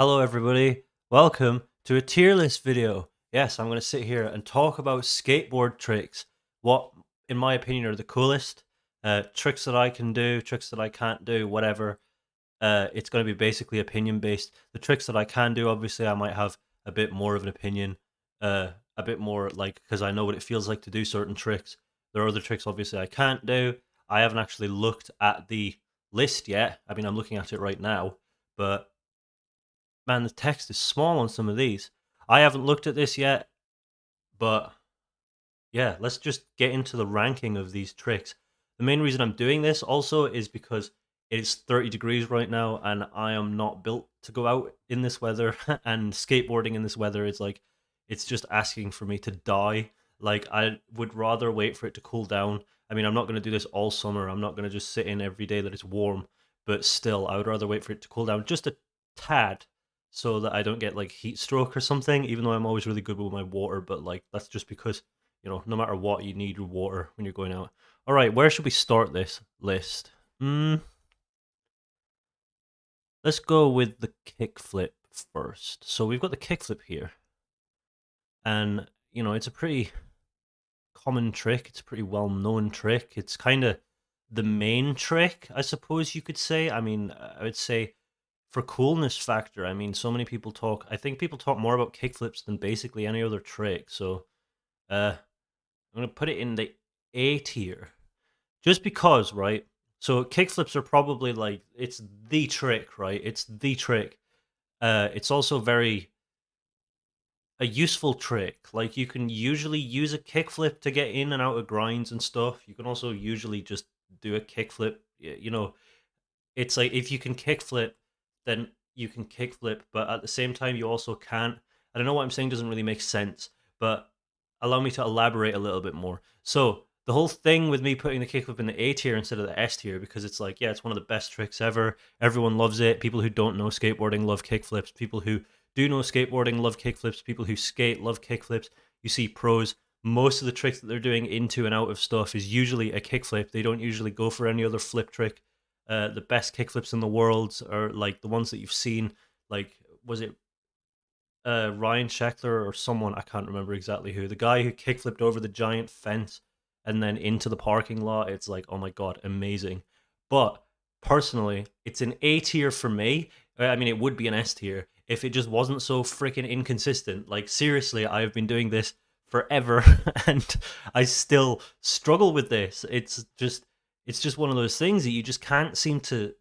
Hello, everybody. Welcome to a tier list video. Yes, I'm going to sit here and talk about skateboard tricks. What, in my opinion, are the coolest tricks that I can do, tricks that I can't do, whatever. It's going to be basically opinion based. The tricks that I can do, obviously, I might have a bit more of an opinion, a bit more like because I know what it feels like to do certain tricks. There are other tricks, obviously, I can't do. I haven't actually looked at the list yet. I mean, I'm looking at it right now, but man, the text is small on some of these. I haven't looked at this yet, but yeah, let's just get into the ranking of these tricks. The main reason I'm doing this also is because it's 30 degrees right now and I am not built to go out in this weather and skateboarding in this weather is like it's just asking for me to die. Like I would rather wait for it to cool down. I mean, I'm not going to do this all summer. I'm not going to just sit in every day that it's warm, but still I would rather wait for it to cool down just a tad so that I don't get like heat stroke or something, even though I'm always really good with my water, but like that's just because no matter what, you need your water when you're going out. All right, where should we start this list? Let's go with the kickflip first. So we've got the kickflip here, and it's a pretty common trick. It's a pretty well-known trick. It's kind of the main trick, I suppose you could say. I mean, I would say for coolness factor. I mean, so many people talk. I think people talk more about kickflips than basically any other trick. So, I'm gonna put it in the A tier. Just because, right? So kickflips are probably like it's the trick, right? It's the trick. It's also very a useful trick. Like you can usually use a kickflip to get in and out of grinds and stuff. You can also usually just do a kickflip. It's like if you can kickflip, then you can kickflip, but at the same time you also can't. I don't know what I'm saying doesn't really make sense, but allow me to elaborate a little bit more. So the whole thing with me putting the kickflip in the A tier instead of the S tier, because it's like, yeah, it's one of the best tricks ever. Everyone loves it. People who don't know skateboarding love kickflips. People who do know skateboarding love kickflips. People who skate love kickflips. You see pros. Most of the tricks that they're doing into and out of stuff is usually a kickflip. They don't usually go for any other flip trick. The best kickflips in the world are like the ones that you've seen. Like, was it Ryan Sheckler or someone? I can't remember exactly who. The guy who kickflipped over the giant fence and then into the parking lot. It's like, oh my god, amazing. But personally, it's an A tier for me. I mean, it would be an S tier if it just wasn't so freaking inconsistent. Like, seriously, I've been doing this forever and I still struggle with this. It's just one of those things that you just can't seem to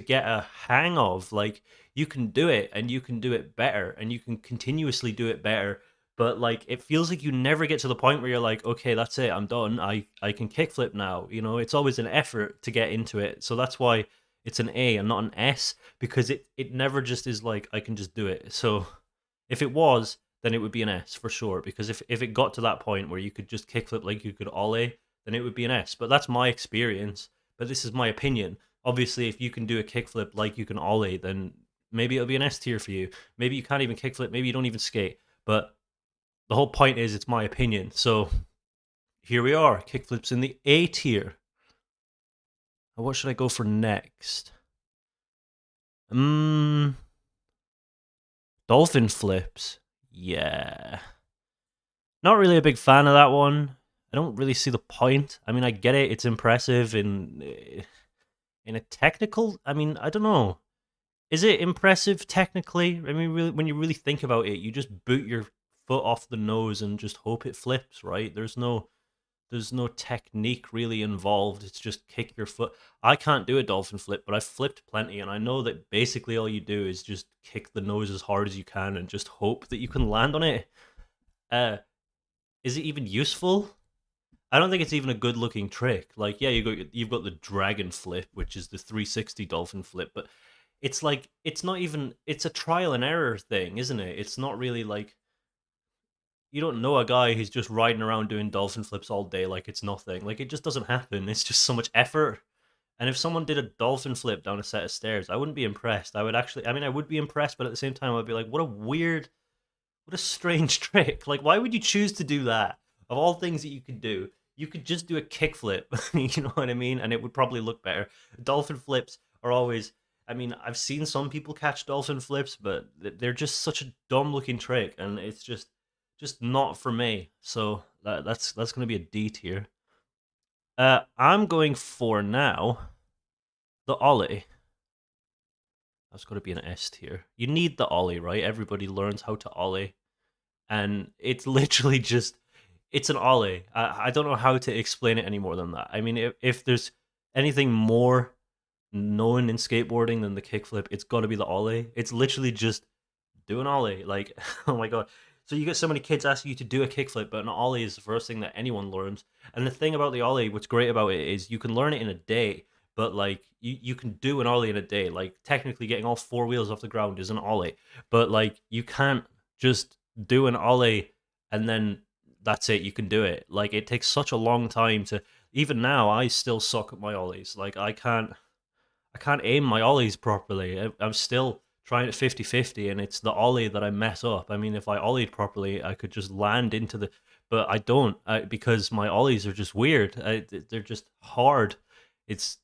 get a hang of. Like you can do it and you can do it better and you can continuously do it better, but like it feels like you never get to the point where you're like, okay, that's it, I'm done. I can kickflip now. It's always an effort to get into it. So that's why it's an A and not an S, because it never just is like I can just do it. So if it was, then it would be an S for sure. Because if it got to that point where you could just kickflip like you could ollie, then it would be an S. But that's my experience. But this is my opinion. Obviously, if you can do a kickflip like you can ollie, then maybe it'll be an S tier for you. Maybe you can't even kickflip. Maybe you don't even skate. But the whole point is, it's my opinion. So here we are. Kickflips in the A tier. What should I go for next? Dolphin flips. Yeah. Not really a big fan of that one. I don't really see the point. I mean, I get it. It's impressive in a technical. I mean, I don't know. Is it impressive technically? I mean, really, when you really think about it, you just boot your foot off the nose and just hope it flips, right? There's no technique really involved. It's just kick your foot. I can't do a dolphin flip, but I've flipped plenty, and I know that basically all you do is just kick the nose as hard as you can and just hope that you can land on it. Uh, is it even useful? I don't think it's even a good looking trick. Like, yeah, you've got the dragon flip, which is the 360 dolphin flip, but it's like it's not even it's a trial and error thing, isn't it? It's not really like you don't know a guy who's just riding around doing dolphin flips all day like it's nothing. Like it just doesn't happen. It's just so much effort. And if someone did a dolphin flip down a set of stairs, I wouldn't be impressed. I would actually, I mean, I would be impressed, but at the same time, I'd be like, what a strange trick. Like, why would you choose to do that? Of all things that you could do, you could just do a kickflip. You know what I mean? And it would probably look better. Dolphin flips are always, I mean, I've seen some people catch dolphin flips, but they're just such a dumb looking trick, and it's just not for me. So that's gonna be a D tier. I'm going for now the Ollie. That's got to be an S tier. You need the Ollie, right? Everybody learns how to Ollie, and it's literally just it's an Ollie. I don't know how to explain it any more than that. I mean, if there's anything more known in skateboarding than the kickflip, it's got to be the Ollie. It's literally just do an Ollie. Like, oh my god. So you get so many kids asking you to do a kickflip, but an Ollie is the first thing that anyone learns. And the thing about the Ollie, what's great about it is you can learn it in a day, but like you can do an Ollie in a day. Like technically getting all four wheels off the ground is an Ollie. But like you can't just do an Ollie and then that's it, you can do it. Like it takes such a long time to even now I still suck at my Ollies. Like I can't aim my ollies properly. I'm still trying at 50-50, and it's the ollie that I mess up. I mean, if I ollied properly, I could just land into the, but I don't because my ollies are just weird. They're just hard. It's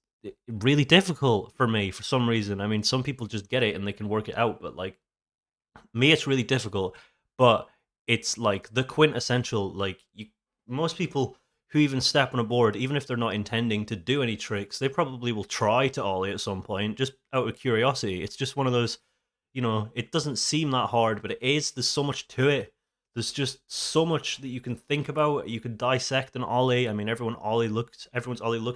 really difficult for me for some reason. I mean, some people just get it and they can work it out, but like me, it's really difficult. But it's like the quintessential. Like you, most people who even step on a board, even if they're not intending to do any tricks, they probably will try to ollie at some point, just out of curiosity. It's just one of those, it doesn't seem that hard, but it is. There's so much to it. There's just so much that you can think about. You can dissect an ollie. I mean, everyone's ollie looks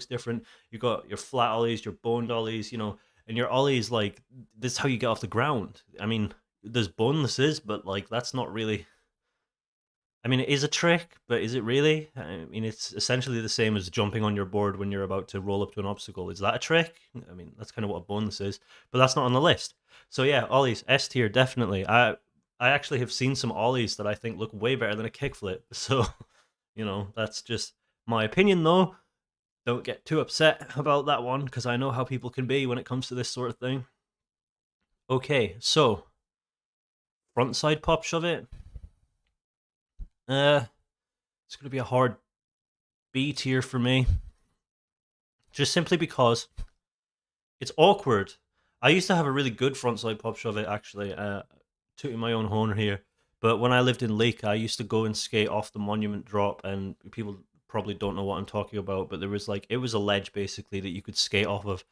different. You got your flat ollies, your boned ollies, and your ollies like this is how you get off the ground. I mean, there's bonuses, but like that's not really. I mean, it is a trick, but is it really? I mean, it's essentially the same as jumping on your board when you're about to roll up to an obstacle. Is that a trick? I mean, that's kind of what a bonus is, but that's not on the list. So yeah, ollies S tier definitely. I actually have seen some ollies that I think look way better than a kickflip. So that's just my opinion, though. Don't get too upset about that one because I know how people can be when it comes to this sort of thing. Okay, so frontside pop shove it. It's gonna be a hard B tier for me, just simply because it's awkward. I used to have a really good frontside pop shove it actually, tooting my own horn here. But when I lived in Lake, I used to go and skate off the monument drop, and people probably don't know what I'm talking about, but it was a ledge basically that you could skate off of,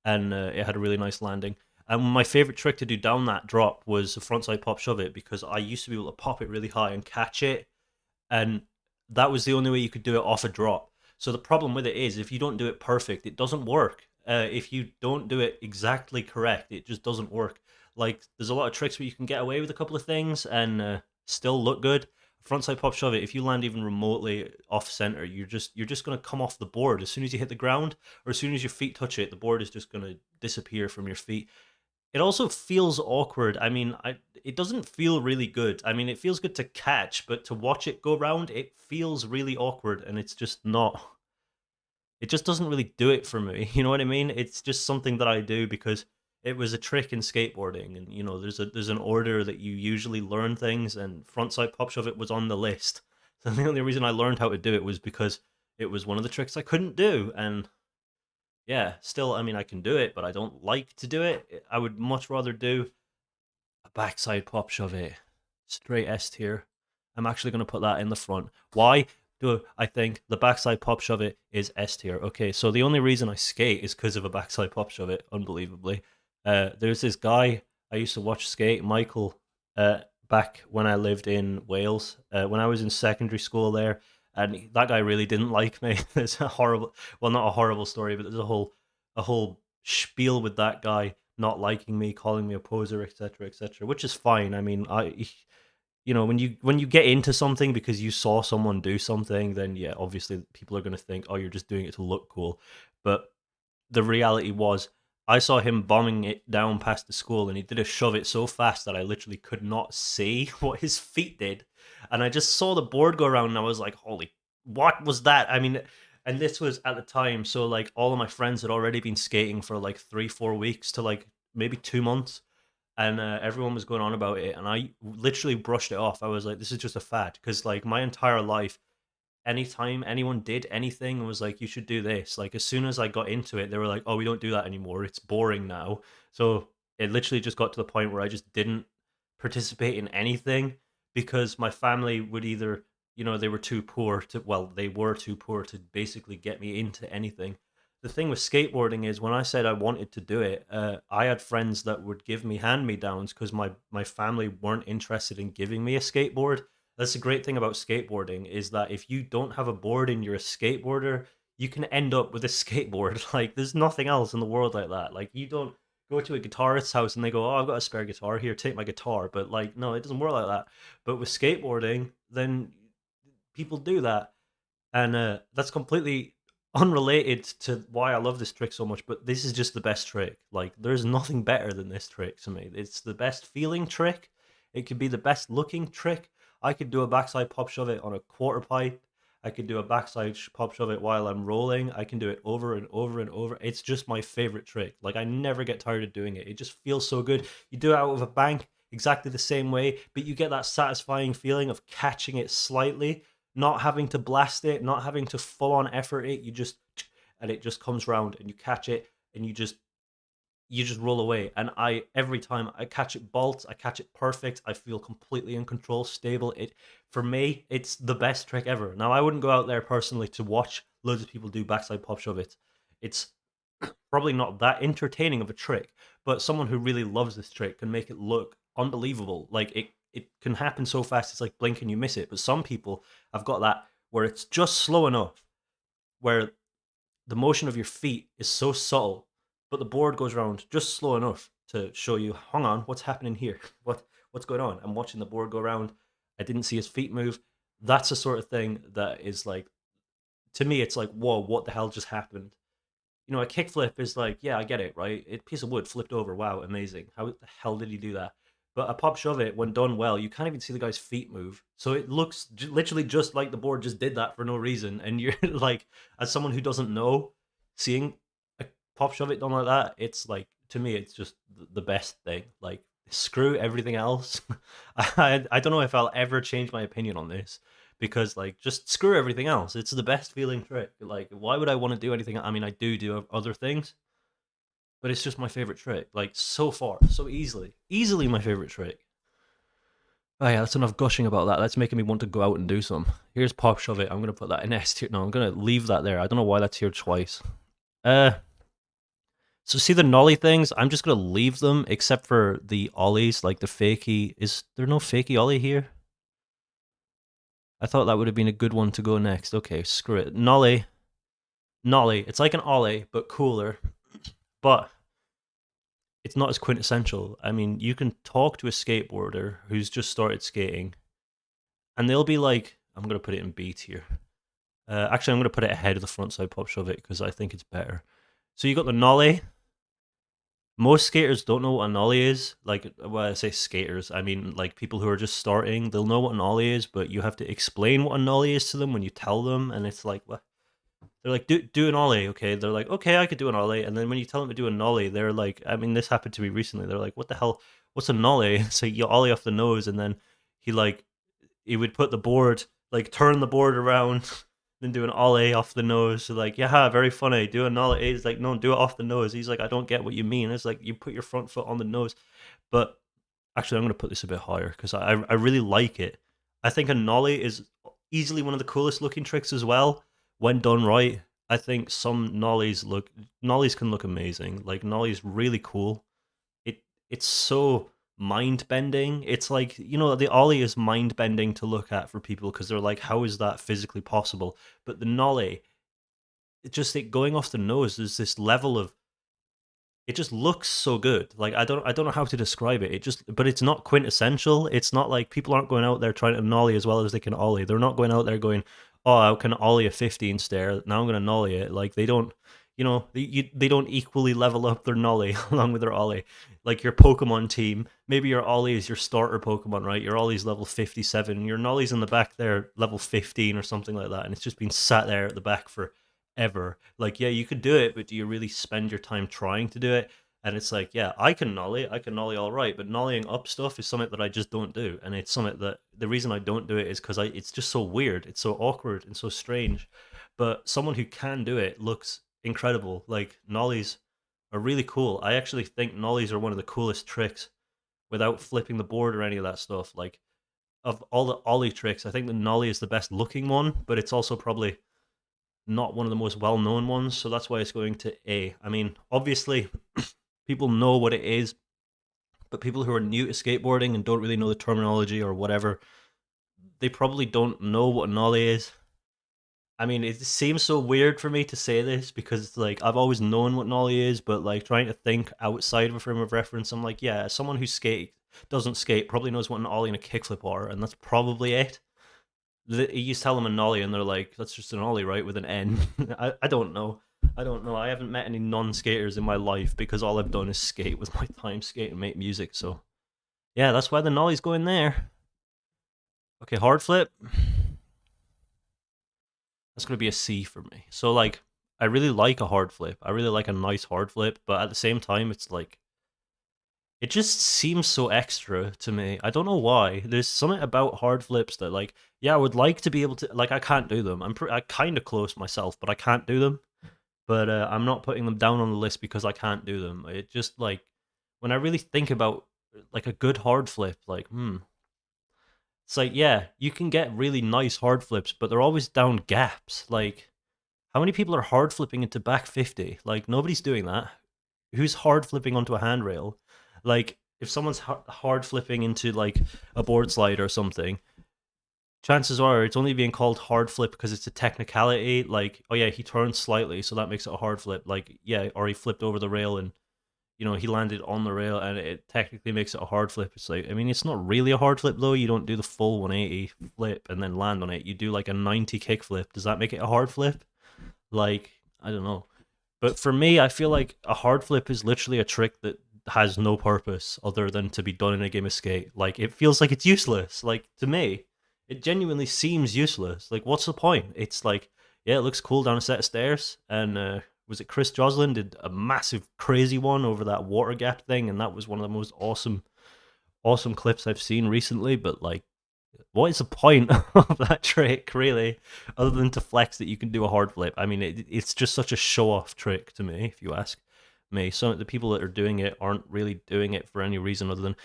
and it had a really nice landing. And my favorite trick to do down that drop was a frontside pop shove it because I used to be able to pop it really high and catch it, and that was the only way you could do it off a drop. So the problem with it is if you don't do it perfect, it doesn't work. If you don't do it exactly correct, it just doesn't work. Like there's a lot of tricks where you can get away with a couple of things and still look good. Frontside pop shove it. If you land even remotely off center, you're just gonna come off the board as soon as you hit the ground, or as soon as your feet touch it. The board is just gonna disappear from your feet. It also feels awkward. I mean, it doesn't feel really good. I mean, it feels good to catch, but to watch it go round, it feels really awkward, and it's just not. It just doesn't really do it for me. You know what I mean? It's just something that I do because it was a trick in skateboarding, and there's an order that you usually learn things, and frontside pop shove it was on the list. So the only reason I learned how to do it was because it was one of the tricks I couldn't do, and yeah, still, I mean, I can do it, but I don't like to do it. I would much rather do a backside pop shove it. Straight S tier. I'm actually going to put that in the front. Why do I think the backside pop shove it is S tier? Okay, so the only reason I skate is because of a backside pop shove it, unbelievably. There's this guy I used to watch skate, Michael, back when I lived in Wales, when I was in secondary school there, and that guy really didn't like me. There's a horrible, well, not a horrible story, but there's a whole spiel with that guy not liking me, calling me a poser, etc., which is fine. I mean, when you get into something because you saw someone do something, then yeah, obviously people are going to think, oh, you're just doing it to look cool. But the reality was, I saw him bombing it down past the school, and he did a shove it so fast that I literally could not see what his feet did, and I just saw the board go around, and I was like, holy, what was that? I mean. And this was at the time, so like all of my friends had already been skating for like 3-4 weeks to like maybe 2 months, and everyone was going on about it, and I literally brushed it off. I was like, this is just a fad, because like my entire life, anytime anyone did anything and was like, you should do this, like as soon as I got into it, they were like, oh, we don't do that anymore. It's boring now. So it literally just got to the point where I just didn't participate in anything because my family would either, they were too poor to, well, they were too poor to basically get me into anything. The thing with skateboarding is when I said I wanted to do it, I had friends that would give me hand me downs because my family weren't interested in giving me a skateboard. That's the great thing about skateboarding is that if you don't have a board and you're a skateboarder, you can end up with a skateboard. Like there's nothing else in the world like that. Like you don't go to a guitarist's house and they go, "Oh, I've got a spare guitar here. Take my guitar." But like, no, it doesn't work like that. But with skateboarding, then people do that, and that's completely unrelated to why I love this trick so much. But this is just the best trick. Like, there's nothing better than this trick to me. It's the best feeling trick. It could be the best looking trick. I could do a backside pop shove it on a quarter pipe. I could do a backside pop shove it while I'm rolling. I can do it over and over and over. It's just my favorite trick. Like, I never get tired of doing it. It just feels so good. You do it out of a bank exactly the same way, but you get that satisfying feeling of catching it slightly, not having to blast it, not having to full on effort it. You just, and it just comes round and you catch it and you just roll away. And I, every time I catch it bolt, I catch it perfect. I feel completely in control, stable. It, for me, it's the best trick ever. Now I wouldn't go out there personally to watch loads of people do backside pop shove it. It's probably not that entertaining of a trick, but someone who really loves this trick can make it look unbelievable. Like it can happen so fast, it's like blink and you miss it. But some people have got that where it's just slow enough, where the motion of your feet is so subtle, but the board goes around just slow enough to show you, hang on, what's happening here? What's going on? I'm watching the board go around. I didn't see his feet move. That's the sort of thing that is like, to me, it's like, whoa, what the hell just happened? A kickflip is like, yeah, I get it, right? A piece of wood flipped over. Wow, amazing. How the hell did he do that? But a pop shove it, when done well, you can't even see the guy's feet move. So it looks literally just like the board just did that for no reason. And you're like, as someone who doesn't know, seeing a pop shove it done like that, it's like, to me, it's just the best thing. Like, screw everything else. I don't know if I'll ever change my opinion on this because like just screw everything else. It's the best feeling trick. Like why would I want to do anything? I mean, I do other things, but it's just my favorite trick. Like so far, so easily my favorite trick. Oh yeah, that's enough gushing about that. That's making me want to go out and do some. Here's pop shove it. I'm gonna put that in S tier. No, I'm gonna leave that there. I don't know why that's here twice. Uh, so see the nollie things. I'm just gonna leave them except for the ollies, like the fakie. Is there no fakie ollie here? I thought that would have been a good one to go next. Okay, screw it. Nollie. Nollie. It's like an Ollie, but cooler. But it's not as quintessential. I mean, you can talk to a skateboarder who's just started skating, and they'll be like, I'm going to put it in B tier. Actually, I'm going to put it ahead of the frontside pop shove it because I think it's better. So you got the Nollie. Most skaters don't know what a Nollie is. Like, when I say skaters, I mean like people who are just starting. They'll know what a Nollie is, but you have to explain what a Nollie is to them when you tell them, and it's like, what? They're like, do an ollie, okay? They're like, okay, I could do an ollie. And then when you tell them to do a nollie, they're like, I mean, this happened to me recently. They're like, what the hell? What's a nollie? So you ollie off the nose, and then he like he would put the board, like turn the board around, then do an ollie off the nose. So like, yeah, very funny. Do a nollie. He's like, no, do it off the nose. He's like, I don't get what you mean. It's like you put your front foot on the nose. But actually, I'm gonna put this a bit higher because I really like it. I think a nollie is easily one of the coolest looking tricks as well when done right. I think some nollies can look amazing. Like nollies really cool. It's so mind bending. It's like, the ollie is mind bending to look at for people because they're like, how is that physically possible? But the nollie, it going off the nose, there's this level of, it just looks so good. Like I don't know how to describe it. But it's not quintessential. It's not like people aren't going out there trying to nollie as well as they can ollie. They're not going out there going, oh, I can ollie a 15 stair. Now I'm going to nollie it. Like they don't, they don't equally level up their nollie along with their ollie. Like your Pokemon team, maybe your ollie is your starter Pokemon, right? Your ollie's level 57. Your nollie's in the back there, level 15 or something like that, and it's just been sat there at the back for ever. Like, yeah, you could do it, but do you really spend your time trying to do it? And it's like, yeah, I can nollie all right, but nollieing up stuff is something that I just don't do, and it's something that the reason I don't do it is because it's just so weird, it's so awkward and so strange. But someone who can do it looks incredible. Like nollies are really cool. I actually think nollies are one of the coolest tricks without flipping the board or any of that stuff. Like of all the ollie tricks, I think the nollie is the best looking one, but it's also probably not one of the most well known ones. So that's why it's going to A. I mean, obviously, people know what it is, but people who are new to skateboarding and don't really know the terminology or whatever, they probably don't know what a nollie is. I mean, it seems so weird for me to say this because it's like I've always known what nollie is, but like trying to think outside of a frame of reference, I'm like, yeah, someone who doesn't skate probably knows what an ollie and a kickflip are, and that's probably it. You tell them a nollie, and they're like, "That's just an ollie, right?" With an N. I don't know. I don't know. I haven't met any non-skaters in my life because all I've done is skate with my time skate and make music. So yeah, that's why the nollie's going there. Okay, hard flip. That's gonna be a C for me. So like, I really like a hard flip. I really like a nice hard flip, but at the same time, it's like it just seems so extra to me. I don't know why. There's something about hard flips that like, yeah, I would like to be able to like. I can't do them. I kind of close myself, but I can't do them. But I'm not putting them down on the list because I can't do them. It just like when I really think about like a good hard flip, like it's like yeah, you can get really nice hard flips, but they're always down gaps. Like how many people are hard flipping into back 50? Like nobody's doing that. Who's hard flipping onto a handrail? Like if someone's hard flipping into like a board slide or something, chances are it's only being called hard flip because it's a technicality. Like, oh yeah, he turned slightly, so that makes it a hard flip. Like, yeah, or he flipped over the rail and he landed on the rail, and it technically makes it a hard flip. It's like, I mean, it's not really a hard flip though. You don't do the full 180 flip and then land on it. You do like a 90 kick flip. Does that make it a hard flip? Like, I don't know. But for me, I feel like a hard flip is literally a trick that has no purpose other than to be done in a game of skate. Like it feels like it's useless. Like to me, it genuinely seems useless. Like what's the point? It's like yeah, it looks cool down a set of stairs. And was it Chris Joslin did a massive crazy one over that water gap thing, and that was one of the most awesome clips I've seen recently. But like what is the point of that trick, really, other than to flex that you can do a hard flip? I mean, it's just such a show off trick to me, if you ask me. Some of the people that are doing it aren't really doing it for any reason other than,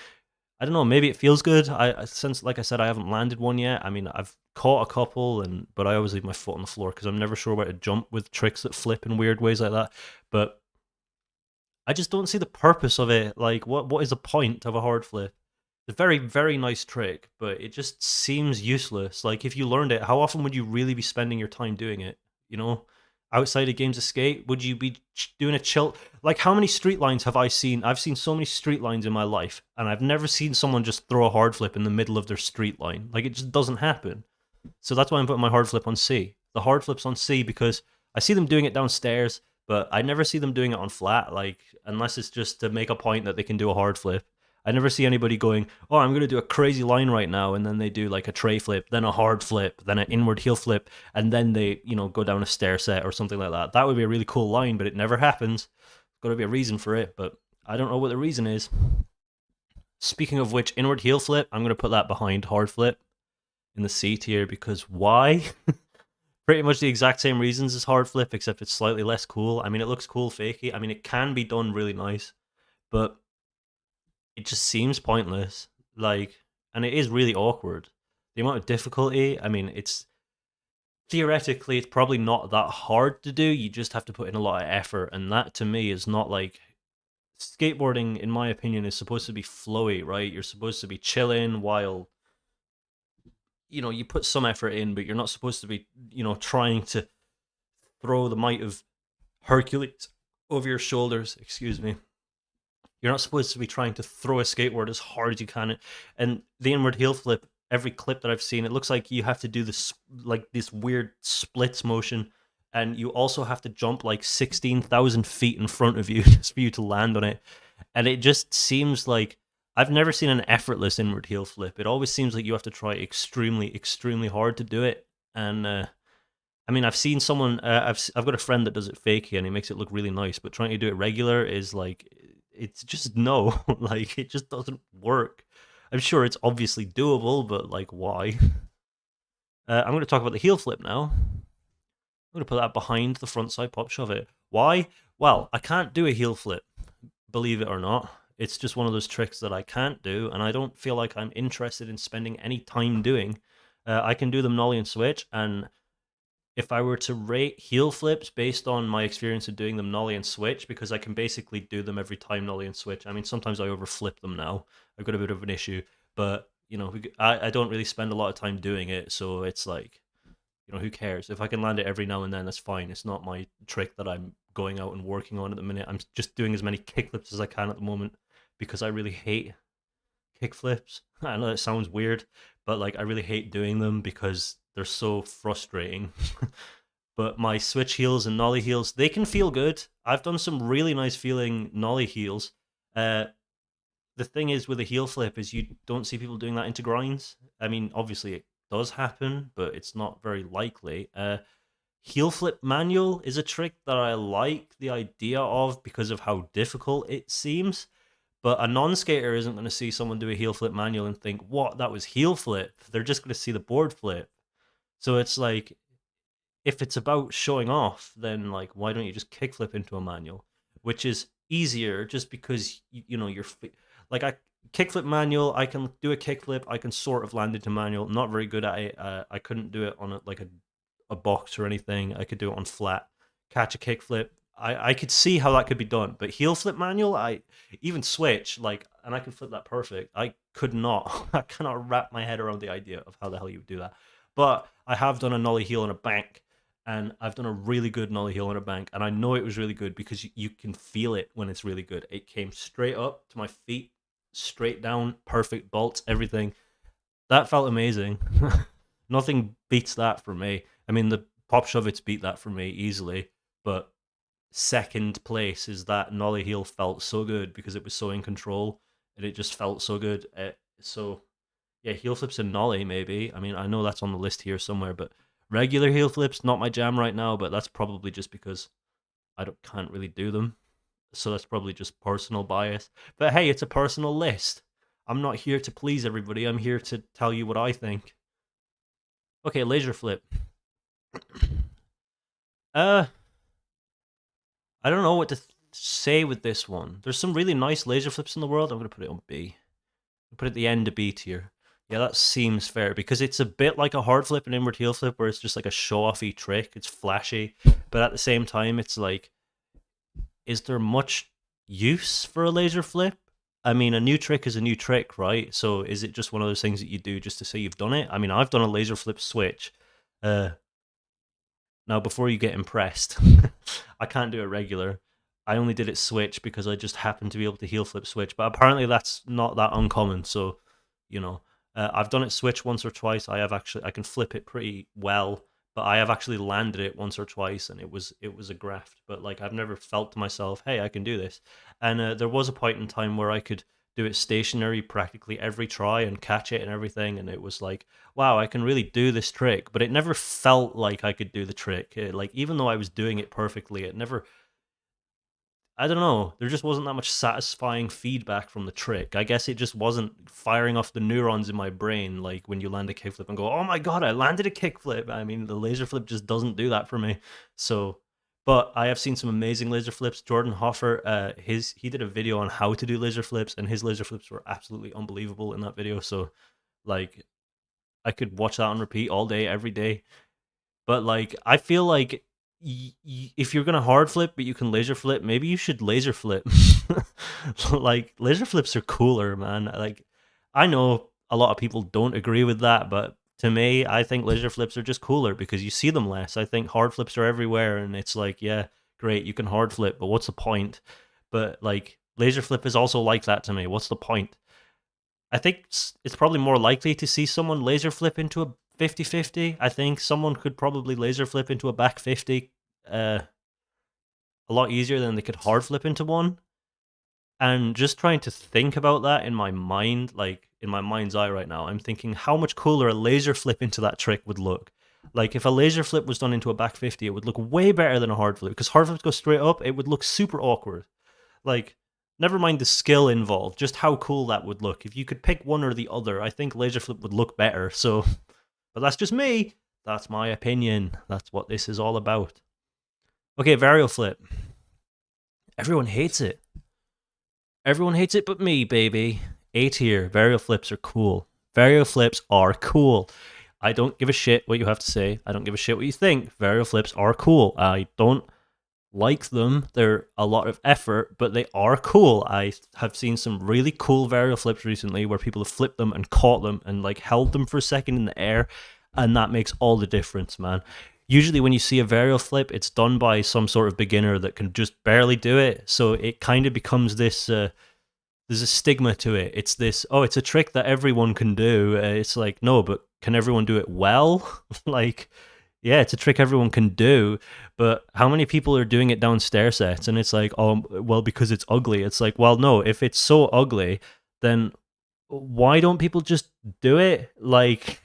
I don't know, maybe it feels good. Since, like I said, I haven't landed one yet. I mean, I've caught a couple, but I always leave my foot on the floor because I'm never sure where to jump with tricks that flip in weird ways like that. But I just don't see the purpose of it. Like, what is the point of a hard flip? It's a very, very nice trick, but it just seems useless. Like, if you learned it, how often would you really be spending your time doing it? You know, outside of games of skate, would you be doing a chill? Like, how many street lines have I seen? I've seen so many street lines in my life, and I've never seen someone just throw a hard flip in the middle of their street line. Like, it just doesn't happen. So that's why I'm putting my hard flip on C. The hard flip's on C because I see them doing it downstairs, but I never see them doing it on flat, like unless it's just to make a point that they can do a hard flip. I never see anybody going, "Oh, I'm going to do a crazy line right now," and then they do like a tray flip, then a hard flip, then an inward heel flip, and then they, go down a stair set or something like that. That would be a really cool line, but it never happens. There's got to be a reason for it, but I don't know what the reason is. Speaking of which, inward heel flip, I'm going to put that behind hard flip in the C tier because why? Pretty much the exact same reasons as hard flip, except it's slightly less cool. I mean, it looks cool, fakey. I mean, it can be done really nice, but it just seems pointless. Like, and it is really awkward. The amount of difficulty. I mean, it's theoretically it's probably not that hard to do. You just have to put in a lot of effort, and that to me is not like skateboarding. In my opinion, is supposed to be flowy, right? You're supposed to be chilling while you put some effort in, but you're not supposed to be trying to throw the might of Hercules over your shoulders. Excuse me. You're not supposed to be trying to throw a skateboard as hard as you can. And the inward heel flip, every clip that I've seen, it looks like you have to do this like this weird splits motion, and you also have to jump like 16,000 feet in front of you just for you to land on it. And it just seems like I've never seen an effortless inward heel flip. It always seems like you have to try extremely, extremely hard to do it. And I mean, I've seen someone. I've got a friend that does it fakey, and he makes it look really nice. But trying to do it regular is like it's just no, like it just doesn't work. I'm sure it's obviously doable, but like why? I'm going to talk about the heel flip now. I'm going to put that behind the front side pop shove it. Why? Well, I can't do a heel flip, believe it or not. It's just one of those tricks that I can't do, and I don't feel like I'm interested in spending any time doing. I can do them nollie and switch, and if I were to rate heel flips based on my experience of doing them nollie and switch, because I can basically do them every time nollie and switch. I mean, sometimes I overflip them now. I've got a bit of an issue, but you know, I don't really spend a lot of time doing it, so it's like, you know, who cares? If I can land it every now and then, that's fine. It's not my trick that I'm going out and working on at the minute. I'm just doing as many kickflips as I can at the moment because I really hate kickflips. I know it sounds weird, but like I really hate doing them because they're so frustrating. But my switch heels and nollie heels, they can feel good. I've done some really nice feeling nollie heels. Uh, the thing is with a heel flip is you don't see people doing that into grinds. I mean, obviously it does happen, but it's not very likely. Heel flip manual is a trick that I like the idea of because of how difficult it seems. But a non-skater isn't going to see someone do a heel flip manual and think, "What? That was heel flip." They're just going to see the board flip. So it's like, if it's about showing off, then like, why don't you just kickflip into a manual, which is easier, just because you know you're like I kickflip manual. I can do a kickflip. I can sort of land into manual. Not very good at it. I couldn't do it on a box or anything. I could do it on flat. Catch a kickflip. I could see how that could be done, but heel flip manual, I even switch like, and I can flip that perfect. I could not. I cannot wrap my head around the idea of how the hell you would do that. But I have done a nollie heel on a bank, and I've done a really good nollie heel on a bank, and I know it was really good because you can feel it when it's really good. It came straight up to my feet, straight down, perfect bolts, everything. That felt amazing. Nothing beats that for me. I mean, the pop shove-its beat that for me easily, but second place is that nollie heel felt so good because it was so in control and it just felt so good. So yeah, heel flips and nollie maybe. I mean, I know that's on the list here somewhere, but regular heel flips not my jam right now. But that's probably just because can't really do them. So that's probably just personal bias. But hey, it's a personal list. I'm not here to please everybody. I'm here to tell you what I think. Okay, Laserflip. Uh, I don't know what to say with this one. There's some really nice laser flips in the world. I'm gonna put it on B. Put it at the end of B tier. Yeah, that seems fair because it's a bit like a hard flip and inward heel flip where it's just like a show-offy trick. It's flashy, but at the same time, it's like, is there much use for a laser flip? I mean, a new trick is a new trick, right? So is it just one of those things that you do just to say you've done it? I mean, I've done a laser flip switch. Now, before you get impressed, I can't do it regular. I only did it switch because I just happened to be able to heel flip switch. But apparently, that's not that uncommon. So, you know, I've done it switch once or twice. I can flip it pretty well, but I have actually landed it once or twice, and it was a graft. But like, I've never felt to myself, hey, I can do this. And there was a point in time where I could do it stationary practically every try and catch it and everything, and it was like, wow, I can really do this trick. But it never felt like I could do the trick. Like, even though I was doing it perfectly, it never, I don't know, there just wasn't that much satisfying feedback from the trick. I guess it just wasn't firing off the neurons in my brain like when you land a kickflip and go, oh my god, I landed a kickflip. I mean, the laser flip just doesn't do that for me. So, but I have seen some amazing laser flips. Jordan Hoffer, he did a video on how to do laser flips, and his laser flips were absolutely unbelievable in that video. So, like, I could watch that on repeat all day, every day. But like, I feel like if you're gonna hard flip, but you can laser flip, maybe you should laser flip. Like, laser flips are cooler, man. Like, I know a lot of people don't agree with that, but to me, I think laser flips are just cooler because you see them less. I think hard flips are everywhere, and it's like, yeah, great, you can hard flip, but what's the point? But like, laser flip is also like that to me. What's the point? I think it's probably more likely to see someone laser flip into a 50-50. I think someone could probably laser flip into a back 50 a lot easier than they could hard flip into one. And just trying to think about that in my mind, like in my mind's eye right now, I'm thinking how much cooler a laser flip into that trick would look. Like, if a laser flip was done into a back 50, it would look way better than a hard flip because hard flips go straight up. It would look super awkward. Like, Never mind the skill involved, just how cool that would look. If you could pick one or the other, I think Laserflip would look better. So, but that's just me. That's my opinion. That's what this is all about. Okay, Varial Flip. Everyone hates it. Everyone hates it but me, baby. A tier. Varial Flips are cool. Varial Flips are cool. I don't give a shit what you have to say. I don't give a shit what you think. Varial Flips are cool. I don't like them. They're a lot of effort, but they are cool. I have seen some really cool varial flips recently where people have flipped them and caught them and like held them for a second in the air, and that makes all the difference, man. Usually when you see a varial flip, it's done by some sort of beginner that can just barely do it, so it kind of becomes this there's a stigma to it. It's this, oh, it's a trick that everyone can do. It's like, no, but can everyone do it well? Like, yeah, it's a trick everyone can do, but how many people are doing it down stair sets? And it's like, oh, well, because it's ugly. It's like, well, no, if it's so ugly, then why don't people just do it? Like,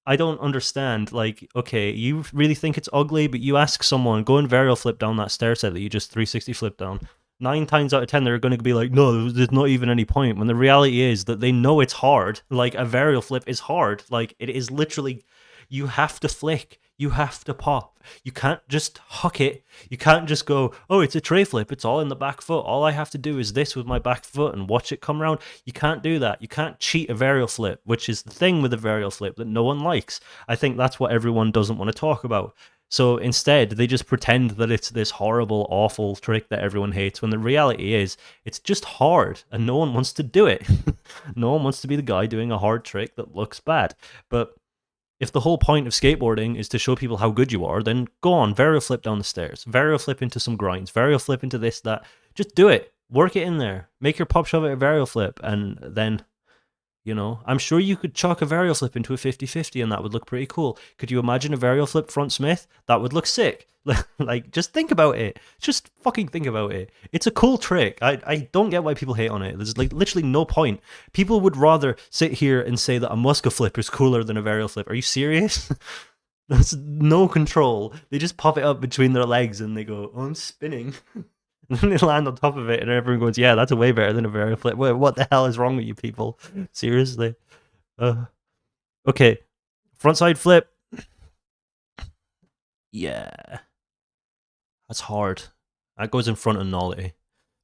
I don't understand. Like, okay, you really think it's ugly, but you ask someone, go and varial flip down that stair set that you just 360 flip down. 9 times out of 10, they're going to be like, no, there's not even any point. When the reality is that they know it's hard. Like, a varial flip is hard. Like, it is literally, you have to flick. You have to pop. You can't just huck it. You can't just go, oh, it's a tray flip. It's all in the back foot. All I have to do is this with my back foot and watch it come around. You can't do that. You can't cheat a varial flip, which is the thing with a varial flip that no one likes. I think that's what everyone doesn't want to talk about. So instead, they just pretend that it's this horrible, awful trick that everyone hates, when the reality is it's just hard and no one wants to do it. No one wants to be the guy doing a hard trick that looks bad. But if the whole point of skateboarding is to show people how good you are, then go on, varial flip down the stairs, varial flip into some grinds, varial flip into this, that. Just do it. Work it in there. Make your pop shove at a varial flip, and then, you know, I'm sure you could chuck a varial flip into a 50-50 and that would look pretty cool. Could you imagine a varial flip front Smith? That would look sick. Like, just think about it. Just fucking think about it. It's a cool trick. I don't get why people hate on it. There's like literally no point. People would rather sit here and say that a Muska flip is cooler than a varial flip. Are you serious? That's no control. They just pop it up between their legs and they go, oh, I'm spinning. And then they land on top of it, and everyone goes, "Yeah, that's way better than a varial flip." Wait, what the hell is wrong with you people? Seriously. Okay, frontside flip. Yeah, that's hard. That goes in front of Nollie.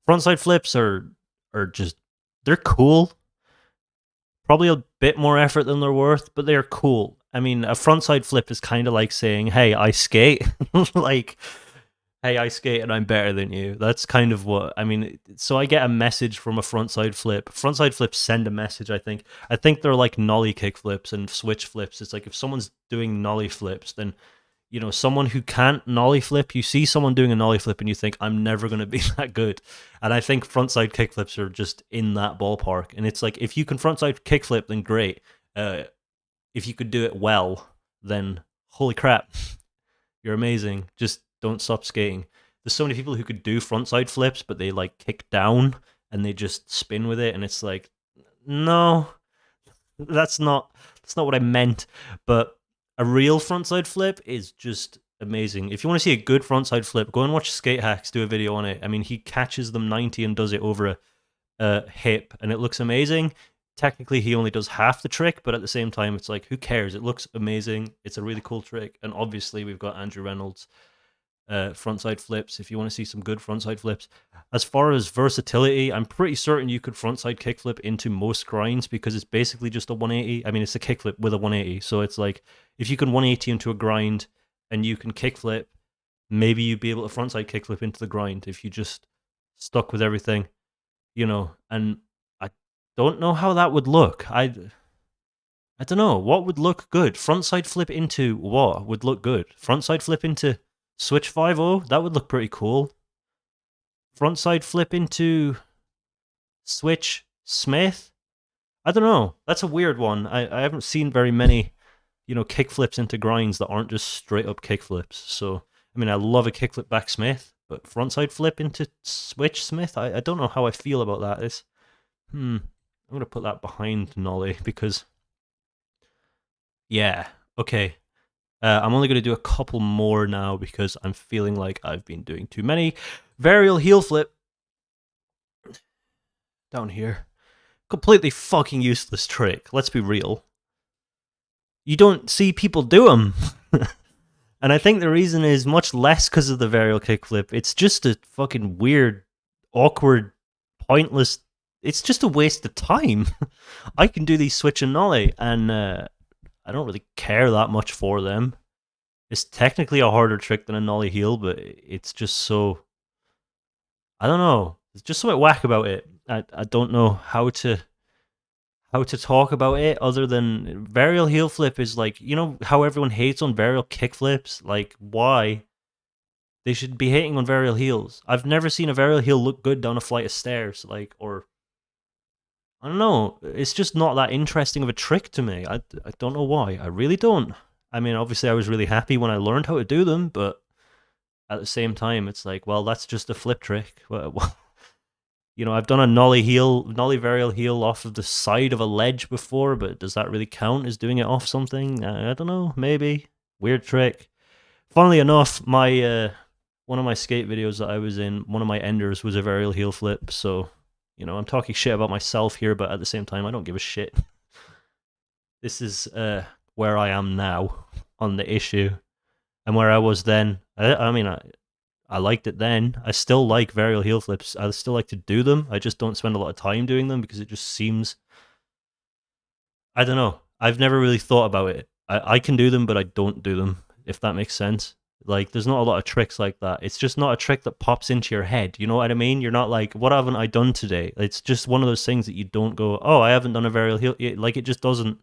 Frontside flips are just, they're cool. Probably a bit more effort than they're worth, but they're cool. I mean, a frontside flip is kind of like saying, "Hey, I skate." Like, hey, I skate and I'm better than you. That's kind of what I mean. So I get a message from a frontside flip. Frontside flips send a message, I think. I think they're like nollie kick flips and switch flips. It's like if someone's doing nollie flips, then, you know, someone who can't nollie flip, you see someone doing a nollie flip and you think, I'm never going to be that good. And I think frontside kick flips are just in that ballpark. And it's like, if you can frontside kick flip, then great. If you could do it well, then holy crap, you're amazing. Just don't stop skating. There's so many people who could do frontside flips, but they like kick down and they just spin with it, and it's like, no, that's not what I meant. But a real frontside flip is just amazing. If you want to see a good frontside flip, go and watch Skate Hacks do a video on it. I mean, he catches them 90 and does it over a hip, and it looks amazing. Technically, he only does half the trick, but at the same time, it's like, who cares? It looks amazing. It's a really cool trick. And obviously, we've got Andrew Reynolds' frontside flips, if you want to see some good frontside flips. As far as versatility, I'm pretty certain you could frontside kickflip into most grinds because it's basically just a 180. I mean, it's a kickflip with a 180. So it's like, if you can 180 into a grind and you can kickflip, maybe you'd be able to frontside kickflip into the grind if you just stuck with everything, you know. And I don't know how that would look. I don't know. What would look good? Frontside flip into what would look good? Frontside flip into Switch 5.0? That would look pretty cool. Frontside flip into Switch Smith? I don't know. That's a weird one. I haven't seen very many, you know, kickflips into grinds that aren't just straight up kickflips. So, I mean, I love a kickflip back Smith, but frontside flip into Switch Smith? I don't know how I feel about that. I'm going to put that behind Nollie because, yeah, okay. I'm only going to do a couple more now because I'm feeling like I've been doing too many. Varial Heelflip. down here. Completely fucking useless trick. Let's be real. You don't see people do them. And I think the reason is much less because of the varial kickflip. It's just a fucking weird, awkward, pointless. It's just a waste of time. I can do these switch and nollie, and I don't really care that much for them. It's technically a harder trick than a nollie heel, but it's just so. I don't know. There's just something whack about it. I don't know how to talk about it other than varial heel flip is like, you know how everyone hates on varial kick flips? Like, why? They should be hating on varial heels. I've never seen a varial heel look good down a flight of stairs, like, or I don't know. It's just not that interesting of a trick to me. I don't know why. I really don't. I mean, obviously, I was really happy when I learned how to do them, but at the same time, it's like, well, that's just a flip trick. You know, I've done a nollie varial heel off of the side of a ledge before, but does that really count as doing it off something? I don't know. Maybe. Weird trick. Funnily enough, my one of my skate videos that I was in, one of my enders was a varial heel flip. So, you know, I'm talking shit about myself here, but at the same time, I don't give a shit. This is where I am now on the issue, and where I was then. I mean, I liked it then. I still like varial heel flips. I still like to do them. I just don't spend a lot of time doing them because it just seems. I don't know. I've never really thought about it. I can do them, but I don't do them, if that makes sense. Like, there's not a lot of tricks like that. It's just not a trick that pops into your head. You know what I mean? You're not like, what haven't I done today? It's just one of those things that you don't go, oh, I haven't done a varial heel. Like, it just doesn't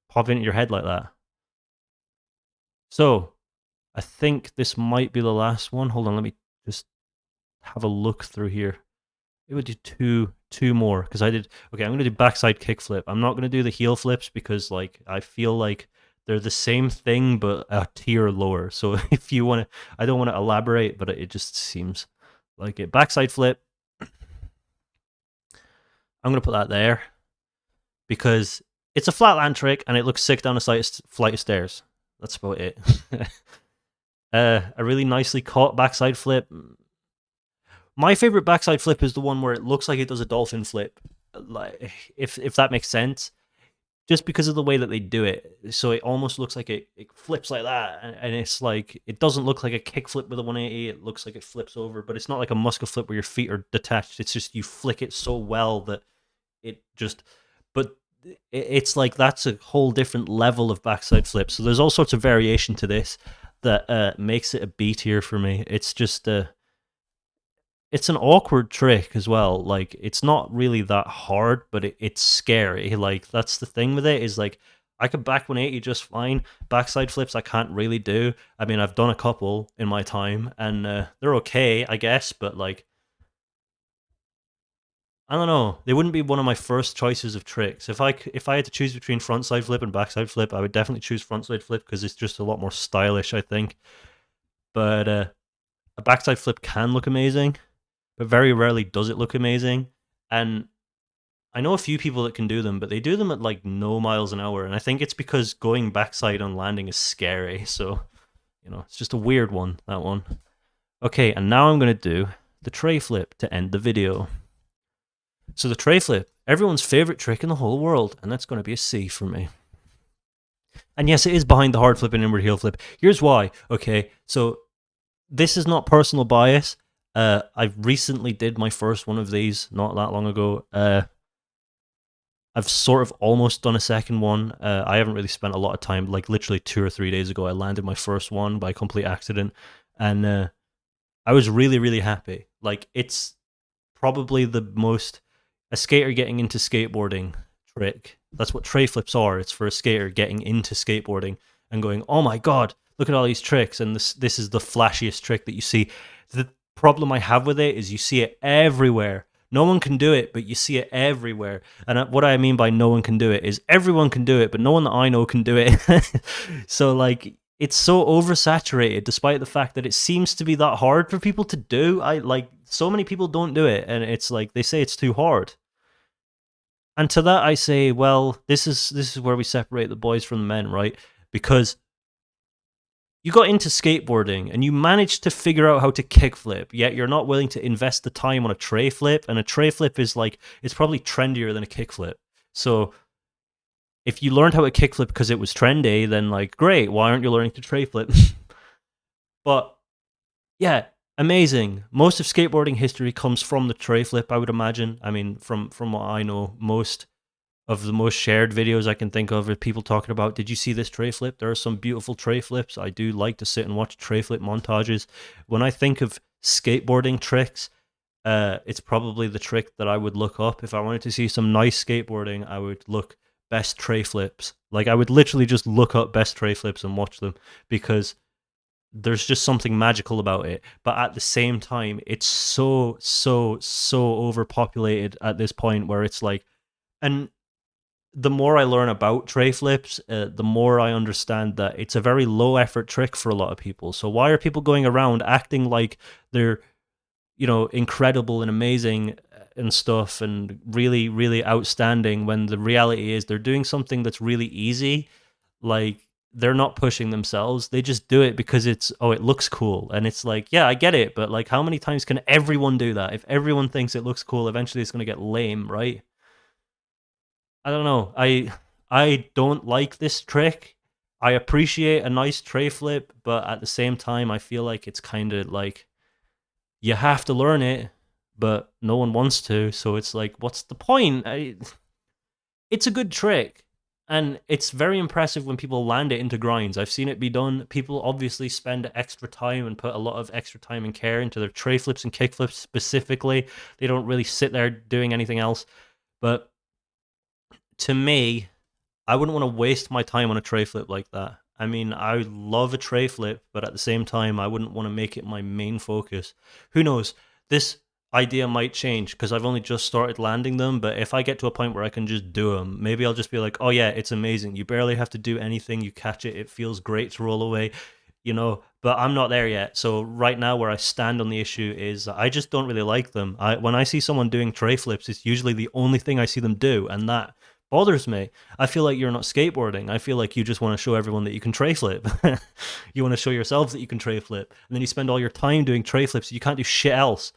pop into your head like that. So, I think this might be the last one. Hold on, let me just have a look through here. It would do two more because I did. Okay, I'm gonna do backside kickflip. I'm not gonna do the heel flips because like I feel like they're the same thing but a tier lower. So if you want to, I don't want to elaborate, but it just seems like it. Backside flip. I'm gonna put that there because it's a flatland trick and it looks sick down a flight of stairs. That's about it. A really nicely caught backside flip. My favorite backside flip is the one where it looks like it does a dolphin flip, like if that makes sense. Just because of the way that they do it, so it almost looks like it flips like that, and it's like it doesn't look like a kick flip with a 180. It looks like it flips over, but it's not like a muscle flip where your feet are detached. It's just you flick it so well that it just. But it's like that's a whole different level of backside flip. So there's all sorts of variation to this that makes it a B tier for me. It's just it's an awkward trick as well. Like, it's not really that hard, but it's scary. Like, that's the thing with it, is like I could back 180 just fine. Backside flips I can't really do. I mean, I've done a couple in my time, and they're okay, I guess, but like, I don't know. They wouldn't be one of my first choices of tricks. If I had to choose between frontside flip and backside flip, I would definitely choose frontside flip because it's just a lot more stylish, I think. But a backside flip can look amazing, but very rarely does it look amazing. And I know a few people that can do them, but they do them at like no miles an hour. And I think it's because going backside on landing is scary. So, you know, it's just a weird one, that one. Okay, and now I'm going to do the tray flip to end the video. So the tray flip, everyone's favorite trick in the whole world, and that's going to be a C for me. And yes, it is behind the hard flip and inward heel flip. Here's why. Okay, so this is not personal bias. I recently did my first one of these not that long ago. I've sort of almost done a second one. I haven't really spent a lot of time. Like literally 2 or 3 days ago, I landed my first one by complete accident, and I was really, really happy. Like, it's probably the most a skater getting into skateboarding trick. That's what tray flips are. It's for a skater getting into skateboarding and going, oh my god, look at all these tricks, and this is the flashiest trick that you see. The problem I have with it is you see it everywhere. No one can do it, but you see it everywhere. And what I mean by no one can do it is everyone can do it, but no one that I know can do it. So like, it's so oversaturated, despite the fact that it seems to be that hard for people to do. So many people don't do it, and it's like they say it's too hard. And to that I say, well, this is where we separate the boys from the men, right? Because you got into skateboarding and you managed to figure out how to kickflip, yet you're not willing to invest the time on a tray flip, and a tray flip is like, it's probably trendier than a kickflip. So if you learned how to kickflip because it was trendy, then like, great, why aren't you learning to tray flip? But yeah, amazing. Most of skateboarding history comes from the tray flip, I would imagine. I mean, from what I know, most of the most shared videos I can think of are people talking about, did you see this tray flip? There are some beautiful tray flips. I do like to sit and watch tray flip montages. When I think of skateboarding tricks, it's probably the trick that I would look up. If I wanted to see some nice skateboarding, I would look best tray flips. Like, I would literally just look up best tray flips and watch them, because there's just something magical about it. But at the same time, it's so overpopulated at this point where it's like, and the more I learn about tray flips, the more I understand that it's a very low effort trick for a lot of people. So why are people going around acting like they're, incredible and amazing and stuff and really, really outstanding, when the reality is they're doing something that's really easy? Like, they're not pushing themselves. They just do it because it looks cool. And it's like, yeah, I get it. But like, how many times can everyone do that? If everyone thinks it looks cool, eventually it's going to get lame, right? I don't know. I don't like this trick. I appreciate a nice tray flip, but at the same time, I feel like it's kind of like you have to learn it, but no one wants to. So it's like, what's the point? It's a good trick, and it's very impressive when people land it into grinds. I've seen it be done. People obviously spend extra time and put a lot of extra time and care into their tray flips and kick flips specifically. They don't really sit there doing anything else. But to me, I wouldn't want to waste my time on a tray flip like that. I mean, I love a tray flip, but at the same time, I wouldn't want to make it my main focus. Who knows? This idea might change because I've only just started landing them. But if I get to a point where I can just do them, maybe I'll just be like, oh, yeah, it's amazing. You barely have to do anything. You catch it. It feels great to roll away, but I'm not there yet. So right now, where I stand on the issue is I just don't really like them. When I see someone doing tray flips, it's usually the only thing I see them do, and that bothers me. I feel like you're not skateboarding. I feel like you just want to show everyone that you can tray flip. You want to show yourselves that you can tray flip, and then you spend all your time doing tray flips. You can't do shit else.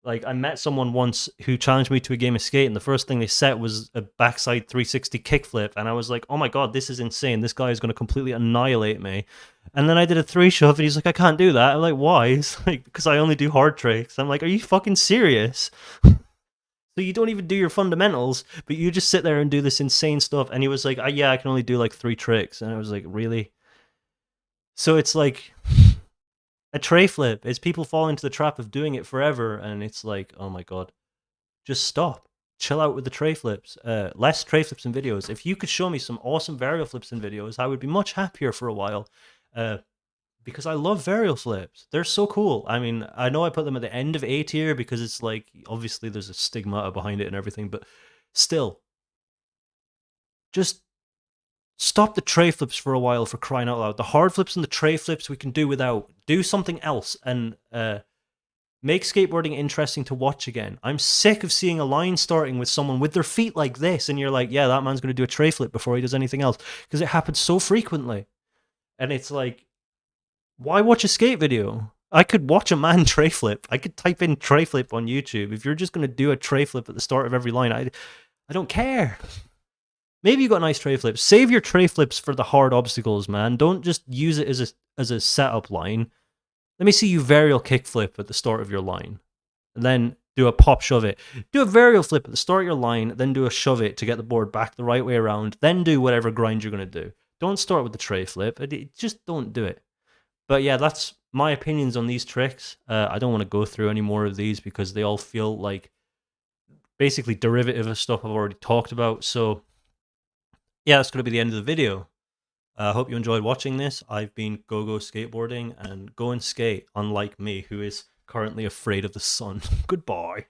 Like, I met someone once who challenged me to a game of skate, and the first thing they set was a backside 360 kickflip, and I was like, oh my god, this is insane. This guy is going to completely annihilate me. And then I did a three shove, and he's like, I can't do that. I'm like, why? He's like, because I only do hard tricks. I'm like, are you fucking serious? So you don't even do your fundamentals, but you just sit there and do this insane stuff. And he was like, yeah, I can only do like 3 tricks. And I was like, really? So it's like a tray flip. It's people fall into the trap of doing it forever. And it's like, oh my God, just stop. Chill out with the tray flips. Less tray flips in videos. If you could show me some awesome varial flips in videos, I would be much happier for a while. Because I love varial flips. They're so cool. I mean, I know I put them at the end of A tier because it's like, obviously there's a stigma behind it and everything, but still, just stop the tray flips for a while, for crying out loud. The hard flips and the tray flips we can do without. Do something else and make skateboarding interesting to watch again. I'm sick of seeing a line starting with someone with their feet like this, and you're like, yeah, that man's going to do a tray flip before he does anything else, because it happens so frequently. And it's like, why watch a skate video? I could watch a man tray flip. I could type in tray flip on YouTube. If you're just going to do a tray flip at the start of every line, I don't care. Maybe you got nice tray flips. Save your tray flips for the hard obstacles, man. Don't just use it as a setup line. Let me see you varial kickflip at the start of your line, and then do a pop shove it. Do a varial flip at the start of your line, then do a shove it to get the board back the right way around. Then do whatever grind you're going to do. Don't start with the tray flip. Just don't do it. But yeah, that's my opinions on these tricks. I don't want to go through any more of these because they all feel like basically derivative of stuff I've already talked about. So yeah, that's going to be the end of the video. I hope you enjoyed watching this. I've been GoGo Skateboarding, and go and skate, unlike me, who is currently afraid of the sun. Goodbye.